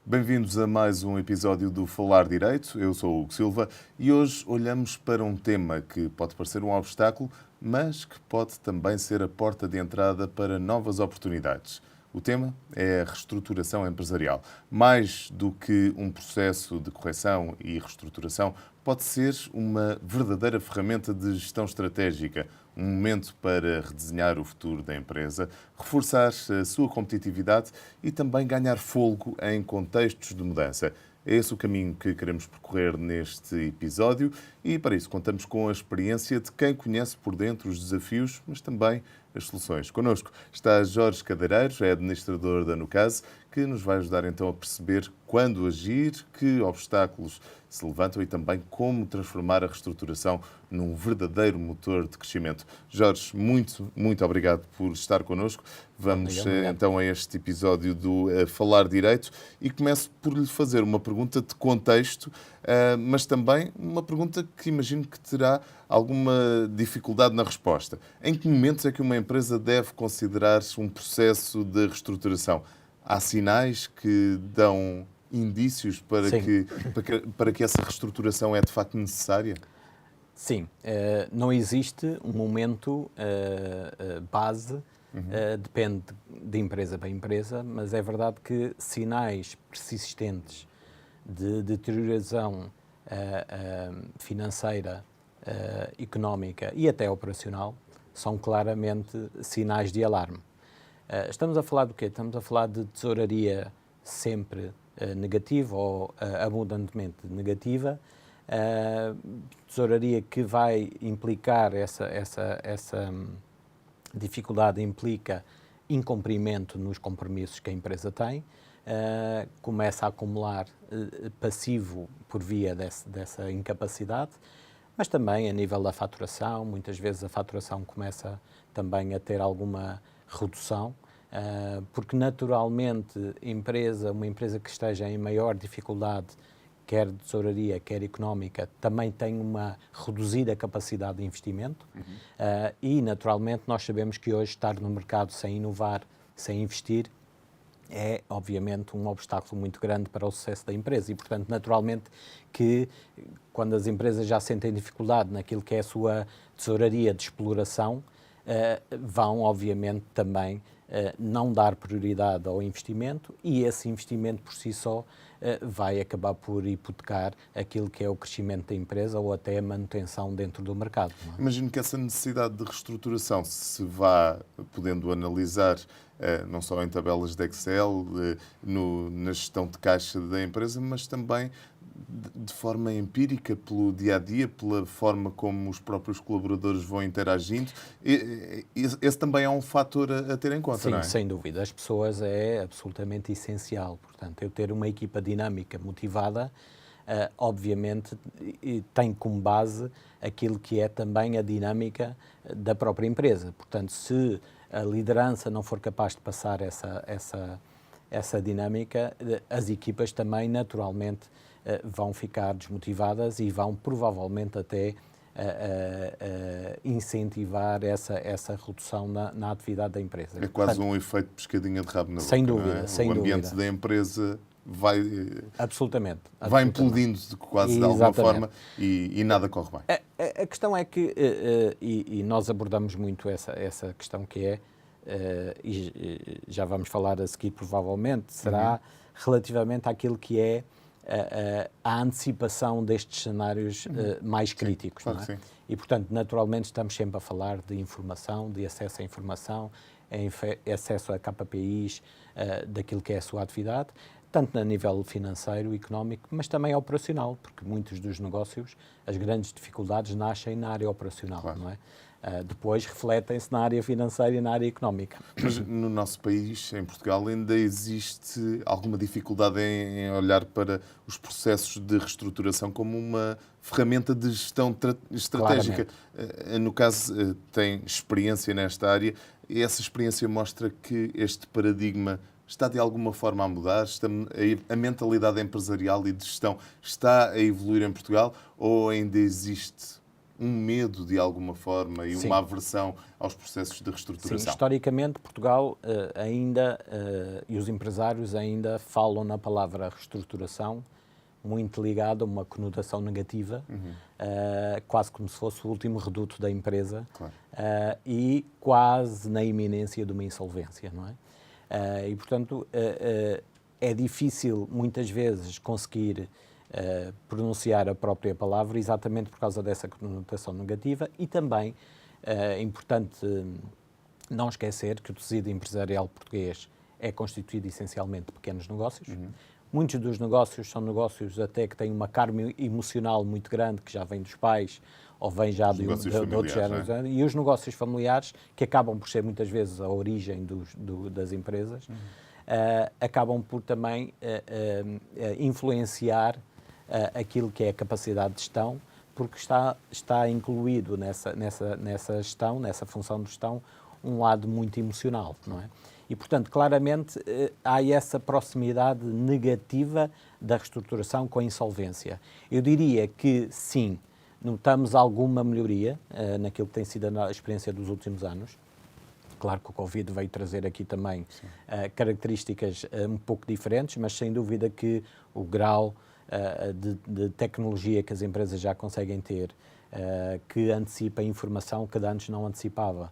Bem-vindos a mais um episódio do Falar Direito. Eu sou o Hugo Silva e hoje olhamos para um tema que pode parecer um obstáculo, mas que pode também ser a porta de entrada para novas oportunidades. O tema é a reestruturação empresarial. Mais do que um processo de correção e reestruturação, pode ser uma verdadeira ferramenta de gestão estratégica, um momento para redesenhar o futuro da empresa, reforçar a sua competitividade e também ganhar fôlego em contextos de mudança. É esse o caminho que queremos percorrer neste episódio e, para isso, contamos com a experiência de quem conhece por dentro os desafios, mas também as soluções. Connosco está Jorge Cadeireiros, é administrador da Nucase, que nos vai ajudar então a perceber quando agir, que obstáculos se levantam e também como transformar a reestruturação num verdadeiro motor de crescimento. Jorge, muito obrigado por estar connosco. Vamos então a este episódio do Falar Direito e começo por lhe fazer uma pergunta de contexto, mas também uma pergunta que imagino que terá alguma dificuldade na resposta. Em que momentos é que uma empresa deve considerar um processo de reestruturação? Há sinais que dão indícios para que essa reestruturação é de facto necessária? Sim, não existe um momento base, depende de empresa para empresa, mas é verdade que sinais persistentes de deterioração financeira, económica e até operacional são claramente sinais de alarme. Estamos a falar do quê? Estamos a falar de tesouraria sempre negativa ou abundantemente negativa, tesouraria que vai implicar essa dificuldade, implica incumprimento nos compromissos que a empresa tem, começa a acumular passivo por via dessa incapacidade, mas também a nível da faturação, muitas vezes a faturação começa também a ter alguma redução, porque naturalmente uma empresa que esteja em maior dificuldade, quer de tesouraria, quer económica, também tem uma reduzida capacidade de investimento e naturalmente nós sabemos que hoje estar no mercado sem inovar, sem investir, é obviamente um obstáculo muito grande para o sucesso da empresa e, portanto, naturalmente que quando as empresas já sentem dificuldade naquilo que é a sua tesouraria de exploração, vão obviamente também não dar prioridade ao investimento e esse investimento por si só vai acabar por hipotecar aquilo que é o crescimento da empresa ou até a manutenção dentro do mercado. Não é? Imagino que essa necessidade de reestruturação se vá podendo analisar não só em tabelas de Excel, na gestão de caixa da empresa, mas também de forma empírica, pelo dia-a-dia, pela forma como os próprios colaboradores vão interagindo. Esse também é um fator a ter em conta, Sim, não é? sem dúvida. As pessoas é absolutamente essencial. Portanto, eu ter uma equipa dinâmica, motivada, obviamente tem como base aquilo que é também a dinâmica da própria empresa. Portanto, se a liderança não for capaz de passar essa dinâmica, as equipas também naturalmente vão ficar desmotivadas e vão provavelmente até incentivar essa redução na atividade da empresa. É quase um efeito pescadinha de rabo na boca, sem dúvida, não é? sem o ambiente dúvida. da empresa vai implodindo quase de alguma forma e nada corre bem. A questão é que, e nós abordamos muito essa questão que é, e já vamos falar a seguir provavelmente, será relativamente àquilo que é a antecipação destes cenários mais críticos. Claro não é? que sim. E, portanto, naturalmente estamos sempre a falar de informação, de acesso à informação, acesso a KPIs daquilo que é a sua atividade, tanto a nível financeiro, económico, mas também operacional, porque muitos dos negócios, as grandes dificuldades nascem na área operacional, Claro. não é? Depois refletem-se na área financeira e na área económica. Mas no nosso país, em Portugal, ainda existe alguma dificuldade em olhar para os processos de reestruturação como uma ferramenta de gestão estratégica. No caso, tem experiência nesta área e essa experiência mostra que este paradigma está de alguma forma a mudar? A mentalidade empresarial e de gestão está a evoluir em Portugal ou ainda existe um medo de alguma forma e Sim. uma aversão aos processos de Sim, reestruturação? historicamente, Portugal e os empresários ainda falam na palavra reestruturação muito ligada a uma conotação negativa, quase como se fosse o último reduto da empresa, Claro. e quase na iminência de uma insolvência, não é? E, portanto, é difícil, muitas vezes, conseguir pronunciar a própria palavra exatamente por causa dessa conotação negativa e também é importante não esquecer que o tecido empresarial português é constituído essencialmente de pequenos negócios. Muitos dos negócios são negócios até que têm uma carga emocional muito grande, que já vem dos pais ou vem já de outros géneros. É? E os negócios familiares, que acabam por ser muitas vezes a origem das empresas, acabam por também influenciar aquilo que é a capacidade de gestão, porque está incluído nessa gestão, nessa função de gestão, um lado muito emocional, não é? E, portanto, claramente há essa proximidade negativa da reestruturação com a insolvência. Eu diria que, sim, notamos alguma melhoria naquilo que tem sido a experiência dos últimos anos. Claro que o Covid veio trazer aqui também características um pouco diferentes, mas sem dúvida que o grau de tecnologia que as empresas já conseguem ter, que antecipa a informação que antes não antecipava,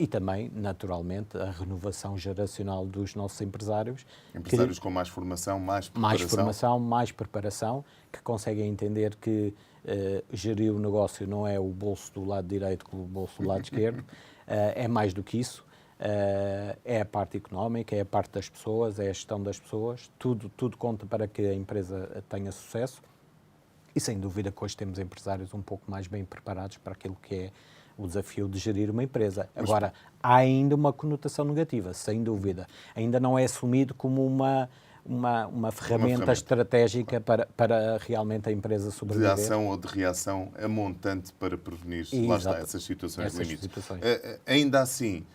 e também, naturalmente, a renovação geracional dos nossos empresários. Empresários com mais formação, mais preparação. Mais preparação, que conseguem entender que gerir o negócio não é o bolso do lado direito com o bolso do lado esquerdo, é mais do que isso. É a parte económica, é a parte das pessoas, é a gestão das pessoas, tudo conta para que a empresa tenha sucesso e sem dúvida que hoje temos empresários um pouco mais bem preparados para aquilo que é o desafio de gerir uma empresa. Agora, há ainda uma conotação negativa, sem dúvida. Ainda não é assumido como uma ferramenta estratégica para realmente a empresa sobreviver. De ação ou de reação a montante para prevenir, lá está, essas situações limites. Ainda assim,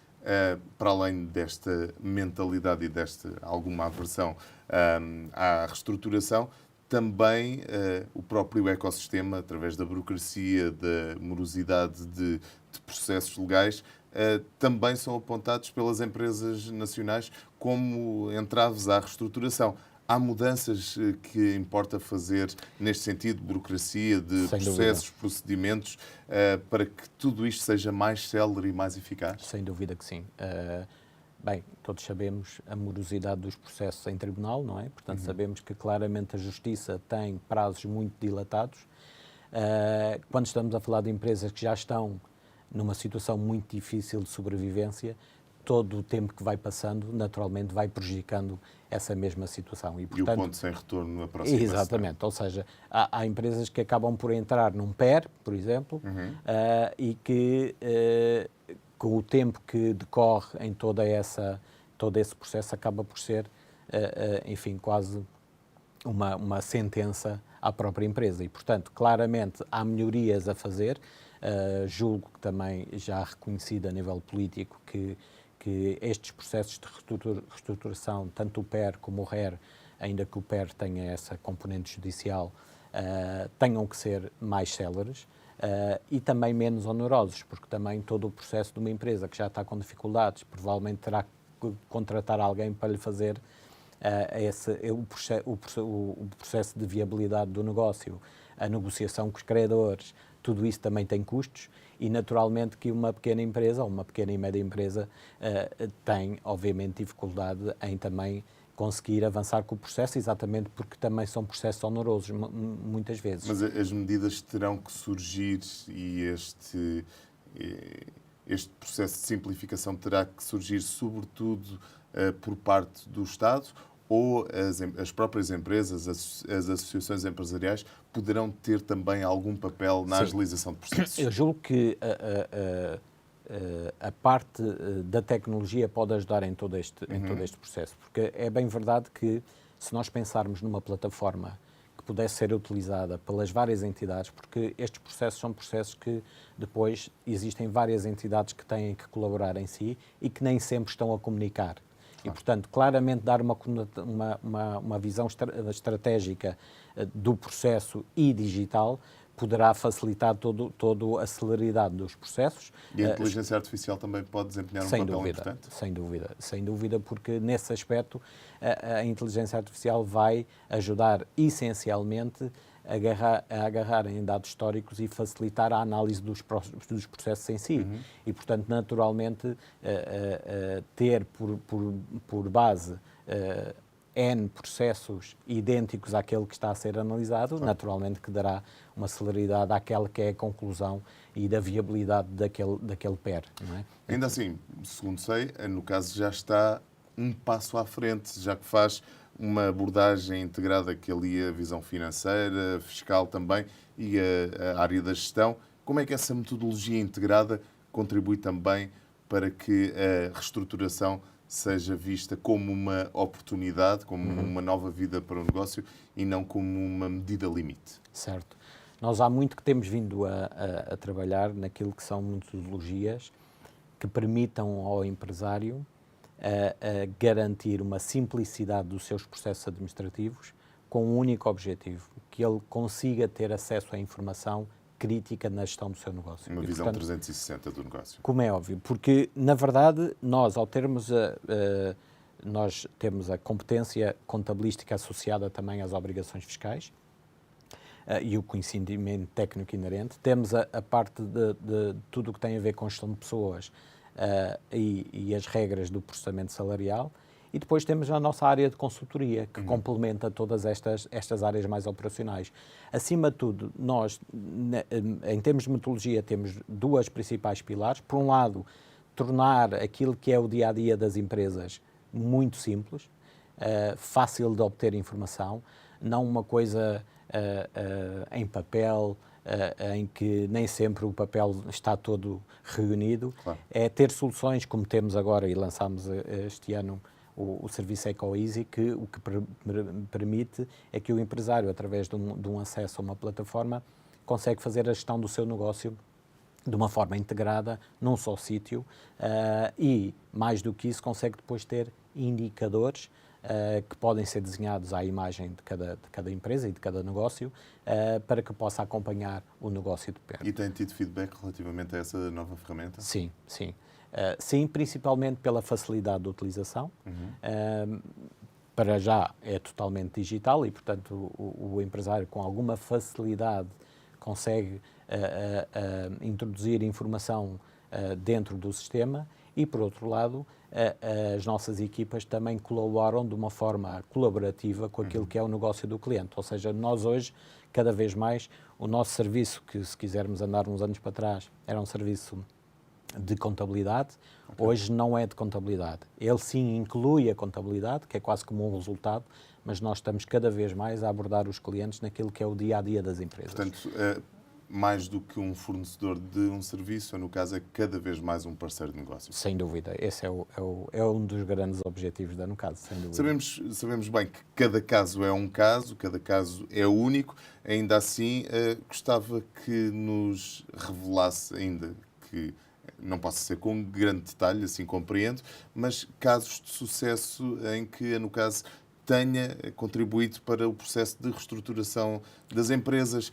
para além desta mentalidade e desta alguma aversão à reestruturação, também o próprio ecossistema, através da burocracia, da morosidade de processos legais, também são apontados pelas empresas nacionais como entraves à reestruturação. Há mudanças que importa fazer neste sentido, de burocracia, de processos, procedimentos, para que tudo isto seja mais célere e mais eficaz? Sem dúvida que sim. Bem, todos sabemos a morosidade dos processos em tribunal, não é? Portanto, sabemos que claramente a Justiça tem prazos muito dilatados. Quando estamos a falar de empresas que já estão numa situação muito difícil de sobrevivência, todo o tempo que vai passando, naturalmente, vai prejudicando essa mesma situação. E o ponto sem retorno na próxima. Exatamente. Ou seja, há empresas que acabam por entrar num PER, por exemplo, e que com o tempo que decorre em todo esse processo acaba por ser, enfim, quase uma sentença à própria empresa. E, portanto, claramente há melhorias a fazer. Julgo que também já reconhecido a nível político que estes processos de reestruturação, tanto o PER como o RER, ainda que o PER tenha essa componente judicial, tenham que ser mais céleres. E também menos onerosos, porque também todo o processo de uma empresa que já está com dificuldades, provavelmente terá que contratar alguém para lhe fazer o processo de viabilidade do negócio, a negociação com os credores, tudo isso também tem custos e naturalmente que uma pequena empresa ou uma pequena e média empresa tem, obviamente, dificuldade em também conseguir avançar com o processo, exatamente porque também são processos onerosos, muitas vezes. Mas as medidas terão que surgir e este processo de simplificação terá que surgir sobretudo por parte do Estado ou as próprias empresas, as associações empresariais poderão ter também algum papel na agilização de processos? Eu julgo que a parte da tecnologia pode ajudar em todo este processo, porque é bem verdade que se nós pensarmos numa plataforma que pudesse ser utilizada pelas várias entidades, porque estes processos são processos que depois existem várias entidades que têm que colaborar em si e que nem sempre estão a comunicar. E, portanto, claramente dar uma visão estratégica do processo e digital poderá facilitar toda a celeridade dos processos. E a inteligência artificial também pode desempenhar um papel importante? Sem dúvida, porque nesse aspecto a inteligência artificial vai ajudar essencialmente a agarrar em dados históricos e facilitar a análise dos processos em si. E, portanto, naturalmente, ter por base N processos idênticos àquele que está a ser analisado, naturalmente que dará uma celeridade àquela que é a conclusão e da viabilidade daquele PER. Não é? Ainda assim, segundo sei, no caso já está um passo à frente, já que faz uma abordagem integrada que alia a visão financeira, fiscal também e a área da gestão. Como é que essa metodologia integrada contribui também para que a reestruturação seja vista como uma oportunidade, como uma nova vida para o negócio e não como uma medida limite? Certo. Nós há muito que temos vindo a trabalhar naquilo que são metodologias que permitam ao empresário a garantir uma simplicidade dos seus processos administrativos com um único objetivo, que ele consiga ter acesso à informação crítica na gestão do seu negócio. Uma visão 360 do negócio. Como é óbvio, porque, na verdade, nós, ao termos nós temos a competência contabilística associada também às obrigações fiscais e o conhecimento técnico inerente, temos a parte de tudo o que tem a ver com gestão de pessoas e as regras do processamento salarial, e depois temos a nossa área de consultoria, que complementa todas estas áreas mais operacionais. Acima de tudo, nós, em termos de metodologia, temos duas principais pilares. Por um lado, tornar aquilo que é o dia-a-dia das empresas muito simples, fácil de obter informação, não uma coisa em papel, em que nem sempre o papel está todo reunido. Claro. É ter soluções como temos agora, e lançámos este ano o serviço EcoEasy, que o que permite é que o empresário, através de um acesso a uma plataforma, consegue fazer a gestão do seu negócio de uma forma integrada, num só sítio, e, mais do que isso, consegue depois ter indicadores que podem ser desenhados à imagem de cada empresa e de cada negócio, para que possa acompanhar o negócio de perto. E tem tido feedback relativamente a essa nova ferramenta? Sim. Sim, principalmente pela facilidade de utilização. Para já é totalmente digital e, portanto, o empresário com alguma facilidade consegue introduzir informação dentro do sistema e, por outro lado, as nossas equipas também colaboram de uma forma colaborativa com aquilo que é o negócio do cliente. Ou seja, nós hoje, cada vez mais, o nosso serviço, que se quisermos andar uns anos para trás, era um serviço de contabilidade, hoje não é de contabilidade. Ele sim inclui a contabilidade, que é quase como um resultado, mas nós estamos cada vez mais a abordar os clientes naquilo que é o dia-a-dia das empresas. Portanto, mais do que um fornecedor de um serviço, no caso é cada vez mais um parceiro de negócio. Sem dúvida. Esse é um dos grandes objetivos da Nucasa, sem dúvida. Sabemos bem que cada caso é um caso, cada caso é único. Ainda assim, gostava que nos revelasse, ainda que não possa ser com grande detalhe, assim compreendo, mas casos de sucesso em que a Nucasa tenha contribuído para o processo de reestruturação das empresas,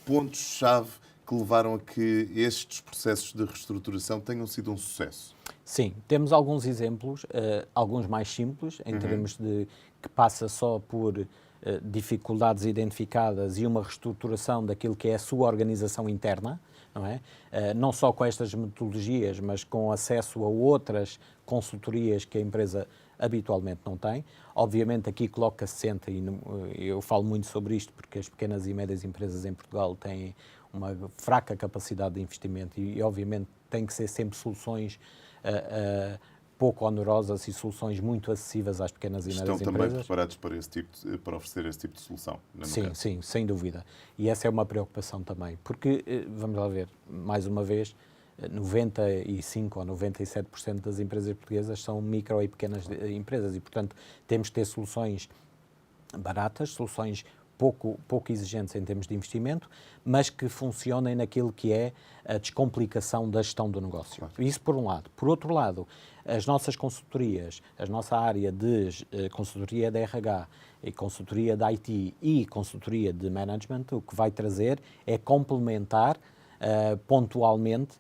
pontos-chave que levaram a que estes processos de reestruturação tenham sido um sucesso. Sim, temos alguns exemplos, alguns mais simples, em termos de que passa só por dificuldades identificadas e uma reestruturação daquilo que é a sua organização interna, não é? Não só com estas metodologias, mas com acesso a outras consultorias que a empresa habitualmente não tem. Obviamente aqui coloca-se sempre, e eu falo muito sobre isto porque as pequenas e médias empresas em Portugal têm uma fraca capacidade de investimento e obviamente têm que ser sempre soluções pouco onerosas e soluções muito acessíveis às pequenas e médias empresas. Estão também preparados para oferecer esse tipo de solução? Sim, sem dúvida. E essa é uma preocupação também, porque, vamos lá ver, mais uma vez, 95% ou 97% das empresas portuguesas são micro e pequenas empresas e, portanto, temos que ter soluções baratas, soluções pouco exigentes em termos de investimento, mas que funcionem naquilo que é a descomplicação da gestão do negócio. Claro. Isso por um lado. Por outro lado, as nossas consultorias, a nossa área de consultoria de RH e consultoria de IT e consultoria de management, o que vai trazer é complementar pontualmente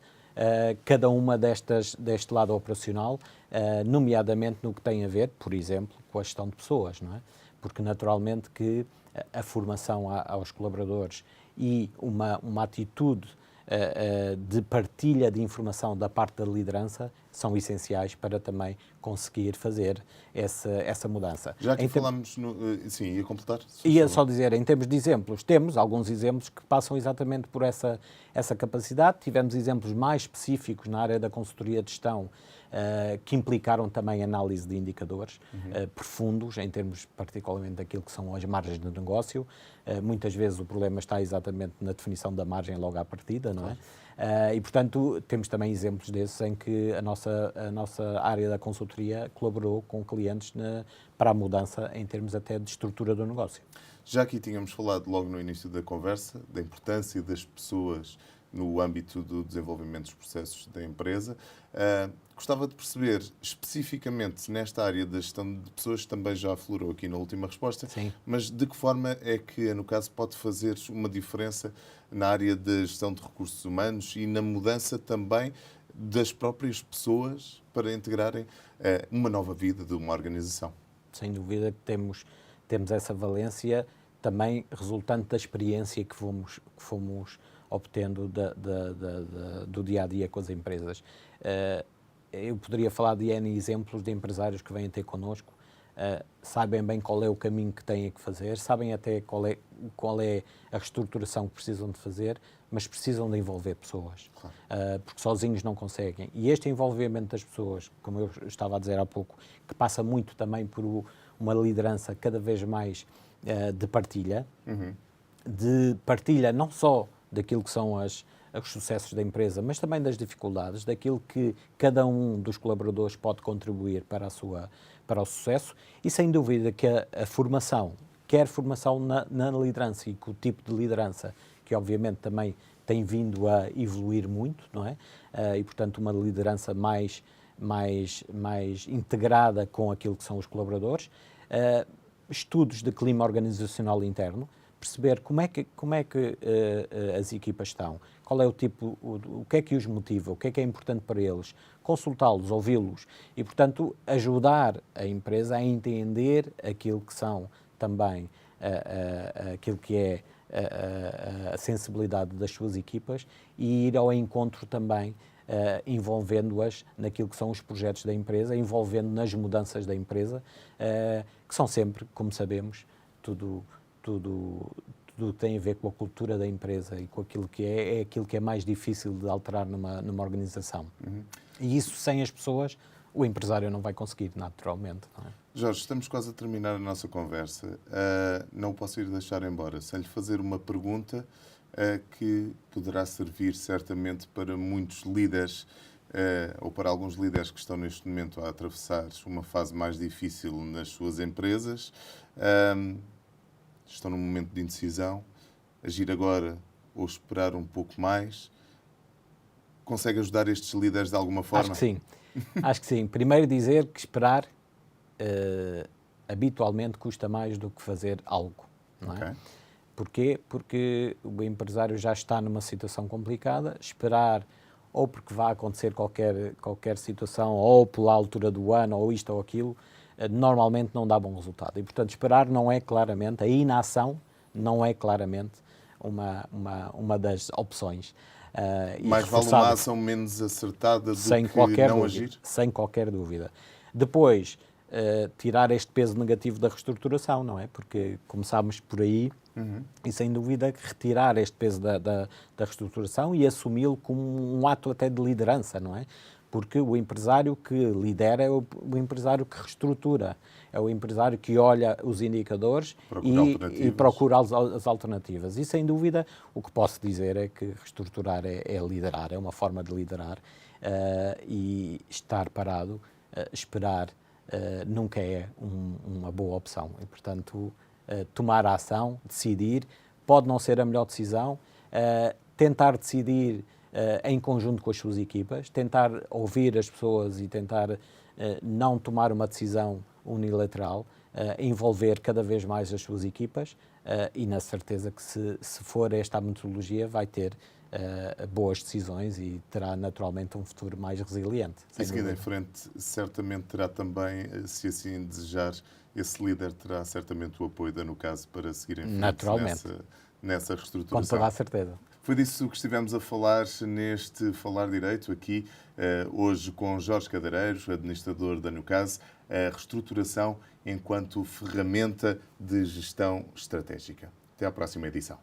cada uma deste lado operacional, nomeadamente no que tem a ver, por exemplo, com a gestão de pessoas, não é? Porque naturalmente que a formação aos colaboradores e uma atitude de partilha de informação da parte da liderança são essenciais para também conseguir fazer essa mudança. Já que falamos, sim, ia completar? Ia só dizer, em termos de exemplos, temos alguns exemplos que passam exatamente por essa capacidade. Tivemos exemplos mais específicos na área da consultoria de gestão, que implicaram também análise de indicadores profundos, em termos particularmente daquilo que são as margens de negócio. Muitas vezes o problema está exatamente na definição da margem logo à partida, não é? E, portanto, temos também exemplos desses em que a nossa área da consultoria colaborou com clientes para a mudança em termos até de estrutura do negócio. Já aqui tínhamos falado logo no início da conversa da importância das pessoas no âmbito do desenvolvimento dos processos da empresa. Gostava de perceber, especificamente nesta área da gestão de pessoas, que também já aflorou aqui na última resposta, sim, mas de que forma é que, no caso, pode fazer uma diferença na área da gestão de recursos humanos e na mudança também das próprias pessoas para integrarem uma nova vida de uma organização? Sem dúvida que temos essa valência também resultante da experiência que fomos obtendo do dia-a-dia com as empresas. Eu poderia falar de N exemplos de empresários que vêm ter connosco, sabem bem qual é o caminho que têm que fazer, sabem até qual é a reestruturação que precisam de fazer, mas precisam de envolver pessoas, claro. Porque sozinhos não conseguem. E este envolvimento das pessoas, como eu estava a dizer há pouco, que passa muito também por uma liderança cada vez mais de partilha, não só daquilo que são os sucessos da empresa, mas também das dificuldades, daquilo que cada um dos colaboradores pode contribuir para o sucesso, e sem dúvida que a formação, quer formação na liderança e com o tipo de liderança, que obviamente também tem vindo a evoluir muito, não é? E portanto uma liderança mais integrada com aquilo que são os colaboradores, estudos de clima organizacional interno, perceber como é que as equipas estão, qual é o tipo, o que é que os motiva, o que é importante para eles, consultá-los, ouvi-los e, portanto, ajudar a empresa a entender aquilo que são também, aquilo que é a sensibilidade das suas equipas e ir ao encontro também, envolvendo-as naquilo que são os projetos da empresa, envolvendo nas mudanças da empresa, que são sempre, como sabemos, tudo tem a ver com a cultura da empresa e com aquilo que é aquilo que é mais difícil de alterar numa organização. E isso, sem as pessoas, o empresário não vai conseguir, naturalmente. Não é? Jorge, estamos quase a terminar a nossa conversa. Não posso ir deixar embora sem lhe fazer uma pergunta que poderá servir certamente para muitos líderes ou para alguns líderes que estão neste momento a atravessar uma fase mais difícil nas suas empresas. Estão num momento de indecisão, agir agora ou esperar um pouco mais. Consegue ajudar estes líderes de alguma forma? Acho que sim. Primeiro dizer que esperar habitualmente custa mais do que fazer algo. Não é? Porquê? Porque o empresário já está numa situação complicada, esperar ou porque vai acontecer qualquer situação, ou pela altura do ano, ou isto ou aquilo, normalmente não dá bom resultado. E, portanto, esperar não é claramente, a inação não é claramente uma das opções. Mais vale uma ação menos acertada do que não agir? Sem qualquer dúvida. Depois, tirar este peso negativo da reestruturação, não é? Porque começámos por aí e, sem dúvida, retirar este peso da reestruturação e assumi-lo como um ato até de liderança, não é? Porque o empresário que lidera é o empresário que reestrutura, é o empresário que olha os indicadores e procura as alternativas. E, sem dúvida, o que posso dizer é que reestruturar é liderar, é uma forma de liderar e estar parado, esperar, nunca é uma boa opção. E, portanto, tomar a ação, decidir. Pode não ser a melhor decisão, tentar decidir em conjunto com as suas equipas, tentar ouvir as pessoas e tentar não tomar uma decisão unilateral, envolver cada vez mais as suas equipas e na certeza que se for esta a metodologia vai ter boas decisões e terá naturalmente um futuro mais resiliente. E seguindo em frente, certamente terá também, se assim desejar, esse líder terá certamente o apoio da Nucasa para seguir em frente naturalmente, nessa reestruturação. com toda a certeza. Foi disso que estivemos a falar neste Falar Direito, aqui hoje com Jorge Cadeireiros, administrador da Nucasa, a reestruturação enquanto ferramenta de gestão estratégica. Até à próxima edição.